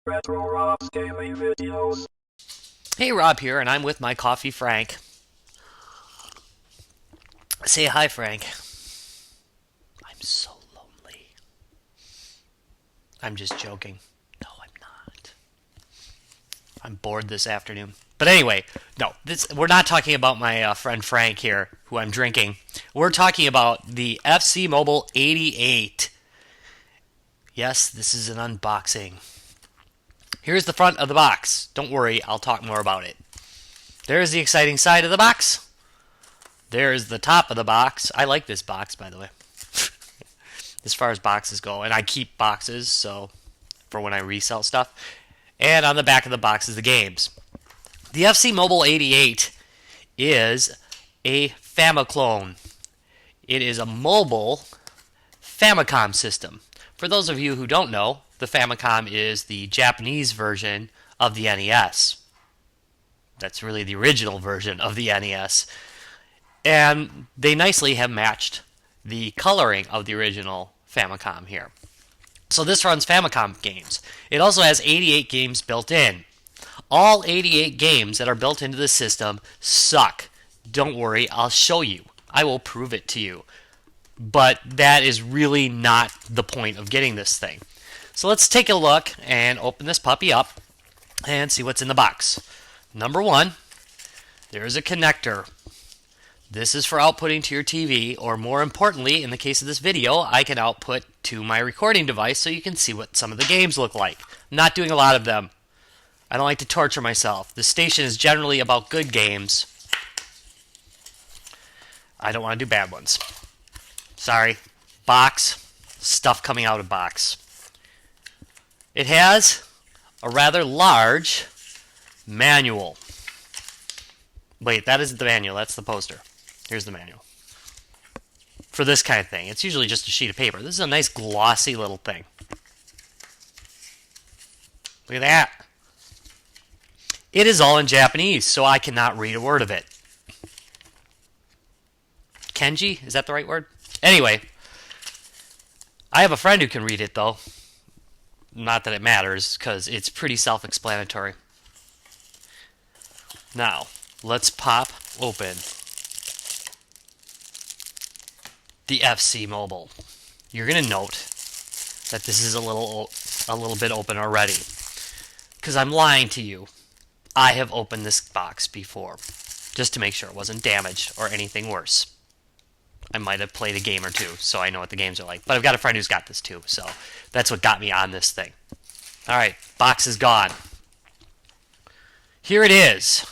Retro Rob's Daily Videos. Hey, Rob here, and I'm with my coffee, Frank. Say hi, Frank. I'm so lonely. I'm just joking. No, I'm not. I'm bored this afternoon. But anyway, no, we're not talking about my friend Frank here, who I'm drinking. We're talking about the FC-Mobile 88. Yes, this is an unboxing. Here's the front of the box. Don't worry, I'll talk more about it. There's the exciting side of the box. There's the top of the box. I like this box, by the way, as far as boxes go. And I keep boxes, so for when I resell stuff. And on the back of the box is the games. The FC-Mobile 88 is a Famiclone. It is a mobile Famicom system. For those of you who don't know, the Famicom is the Japanese version of the NES. That's really the original version of the NES. And they nicely have matched the coloring of the original Famicom here. So this runs Famicom games. It also has 88 games built in. All 88 games that are built into the system suck. Don't worry, I'll show you. I will prove it to you. But that is really not the point of getting this thing. So let's take a look and open this puppy up and see what's in the box. Number one, there's a connector. This is for outputting to your TV, or more importantly, in the case of this video, I can output to my recording device so you can see what some of the games look like. I'm not doing a lot of them. I don't like to torture myself. This station is generally about good games. I don't want to do bad ones. Sorry. Box. Stuff coming out of box. It has a rather large manual. Wait, that isn't the manual. That's the poster. Here's the manual. For this kind of thing. It's usually just a sheet of paper. This is a nice glossy little thing. Look at that. It is all in Japanese, so I cannot read a word of it. Kenji? Is that the right word? Anyway, I have a friend who can read it, though. Not that it matters, because it's pretty self-explanatory. Now, let's pop open the FC-Mobile. You're going to note that this is a little bit open already, because I'm lying to you. I have opened this box before, just to make sure it wasn't damaged or anything worse. I might have played a game or two, so I know what the games are like. But I've got a friend who's got this too, so that's what got me on this thing. Alright, box is gone. Here it is.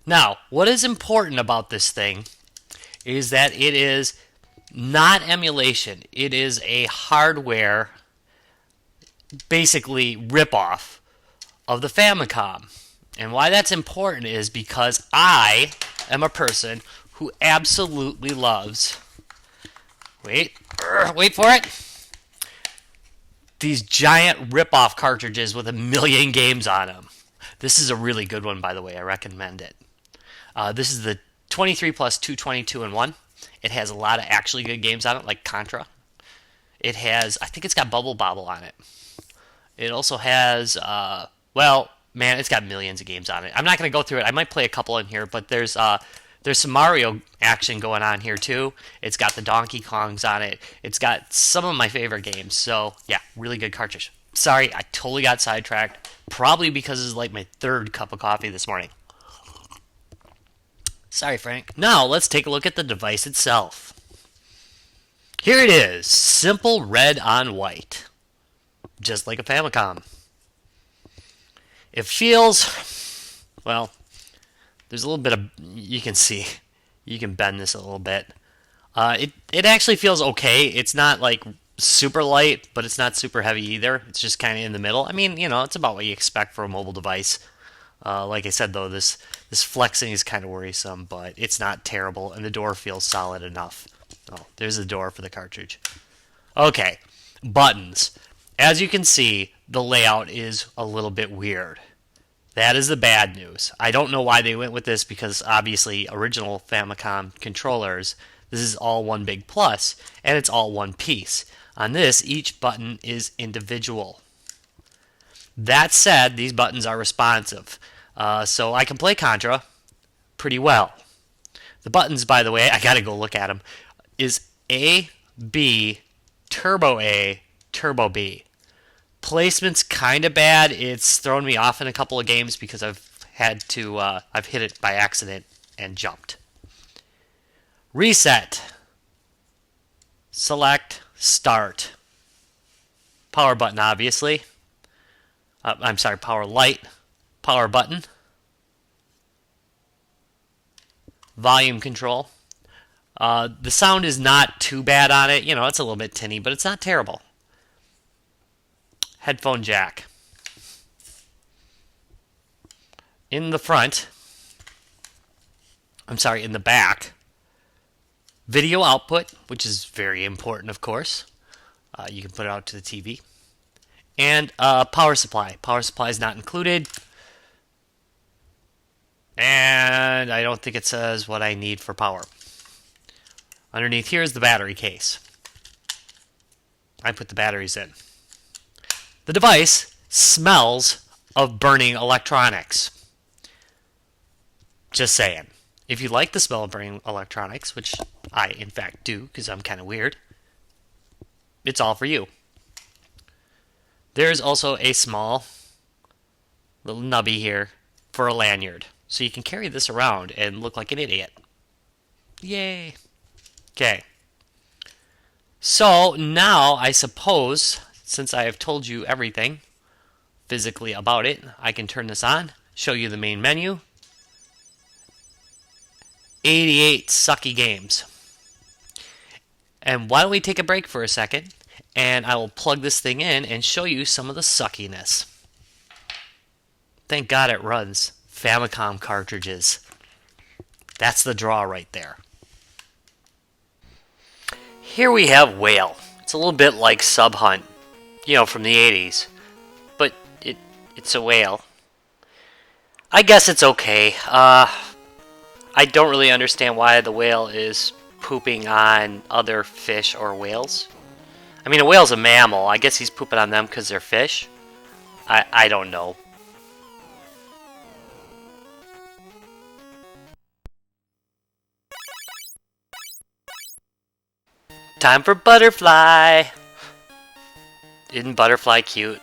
Now, what is important about this thing is that it is not emulation. It is a hardware, basically, ripoff of the Famicom. And why that's important is because I am a person who absolutely loves, wait for it, these giant rip-off cartridges with a million games on them. This is a really good one, by the way. I recommend it. This is the 23 plus 222 in 1. It has a lot of actually good games on it, like Contra. It has, I think it's got Bubble Bobble on it. It also has, well, man, it's got millions of games on it. I'm not going to go through it. I might play a couple in here, but there's some Mario action going on here too. It's got the Donkey Kongs on it. It's got some of my favorite games. So yeah, really good cartridge. Sorry, I totally got sidetracked. Probably because this is like my third cup of coffee this morning. Sorry, Frank. Now let's take a look at the device itself. Here it is, simple red on white, just like a Famicom. It feels, well, there's a little bit of, you can see, you can bend this a little bit. It actually feels okay. It's not like super light, but it's not super heavy either. It's just kind of in the middle. I mean, you know, it's about what you expect for a mobile device. Like I said, though, this flexing is kind of worrisome, but it's not terrible, and the door feels solid enough. Oh, there's the door for the cartridge. Okay, buttons. As you can see, the layout is a little bit weird. That is the bad news. I don't know why they went with this because obviously original Famicom controllers, this is all one big plus, and it's all one piece. On this, each button is individual. That said, these buttons are responsive, so I can play Contra pretty well. The buttons, by the way, I gotta go look at them, is A, B, Turbo A, Turbo B. Placement's kind of bad. It's thrown me off in a couple of games because I've hit it by accident and jumped. Reset. Select, start. Power button, obviously. I'm sorry, power light. Power button. Volume control. The sound is not too bad on it. You know, it's a little bit tinny, but it's not terrible. Headphone jack. In the front, in the back, video output, which is very important, of course. You can put it out to the TV. And power supply. Power supply is not included. And I don't think it says what I need for power. Underneath here is the battery case. I put the batteries in. The device smells of burning electronics. Just saying. If you like the smell of burning electronics, which I in fact do because I'm kind of weird, it's all for you. There's also a small little nubby here for a lanyard. So you can carry this around and look like an idiot. Yay. Okay. So now I suppose, since I have told you everything physically about it, I can turn this on, show you the main menu. 88 sucky games. And why don't we take a break for a second, and I will plug this thing in and show you some of the suckiness. Thank God it runs Famicom cartridges. That's the draw right there. Here we have Whale. It's a little bit like Sub Hunt, you know, from the 80s. But it's a whale. I guess it's okay. I don't really understand why the whale is pooping on other fish or whales. I mean, a whale's a mammal. I guess he's pooping on them because they're fish. I don't know. Time for Butterfly! Isn't Butterfly cute?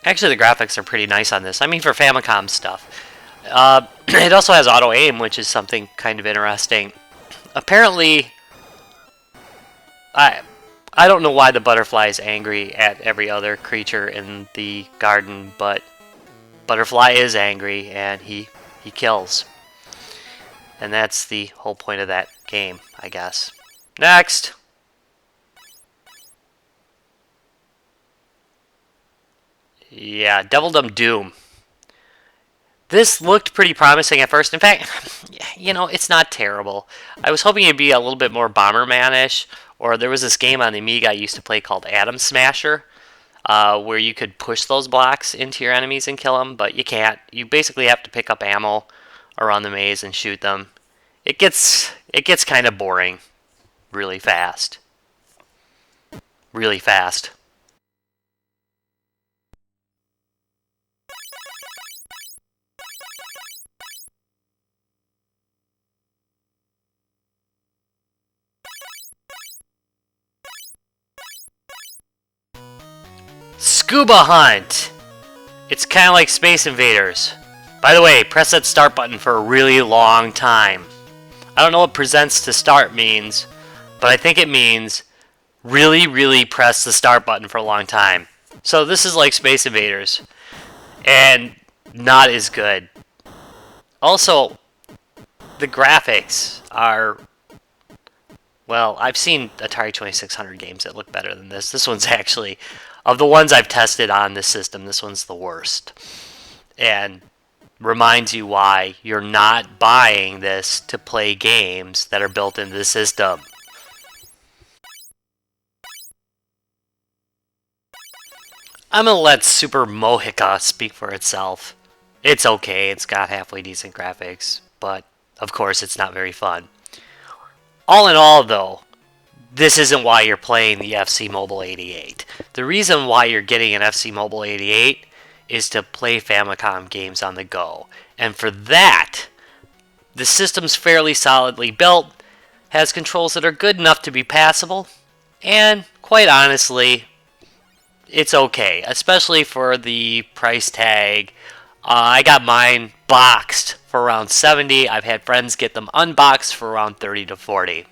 Actually, the graphics are pretty nice on this. I mean, for Famicom stuff. It also has auto-aim, which is something kind of interesting. Apparently, I don't know why the butterfly is angry at every other creature in the garden, but Butterfly is angry, and he kills. And that's the whole point of that game, I guess. Next! Yeah, Devil Dum Doom. This looked pretty promising at first. In fact, you know, it's not terrible. I was hoping it'd be a little bit more Bomberman-ish, or there was this game on the Amiga I used to play called Atom Smasher, where you could push those blocks into your enemies and kill them, but you can't. You basically have to pick up ammo around the maze and shoot them. It gets kind of boring really fast. Really fast. Scuba Hunt! It's kind of like Space Invaders. By the way, press that start button for a really long time. I don't know what presents to start means, but I think it means really, really press the start button for a long time. So this is like Space Invaders, and not as good. Also, the graphics are... Well, I've seen Atari 2600 games that look better than this. This one's actually... Of the ones I've tested on this system, this one's the worst. And reminds you why you're not buying this to play games that are built into the system. I'm going to let Super Mohica speak for itself. It's okay, it's got halfway decent graphics, but of course it's not very fun. All in all, though, this isn't why you're playing the FC-Mobile 88. The reason why you're getting an FC-Mobile 88 is to play Famicom games on the go. And for that, the system's fairly solidly built, has controls that are good enough to be passable, and quite honestly, it's okay, especially for the price tag. I got mine boxed for around $70. I've had friends get them unboxed for around $30 to $40.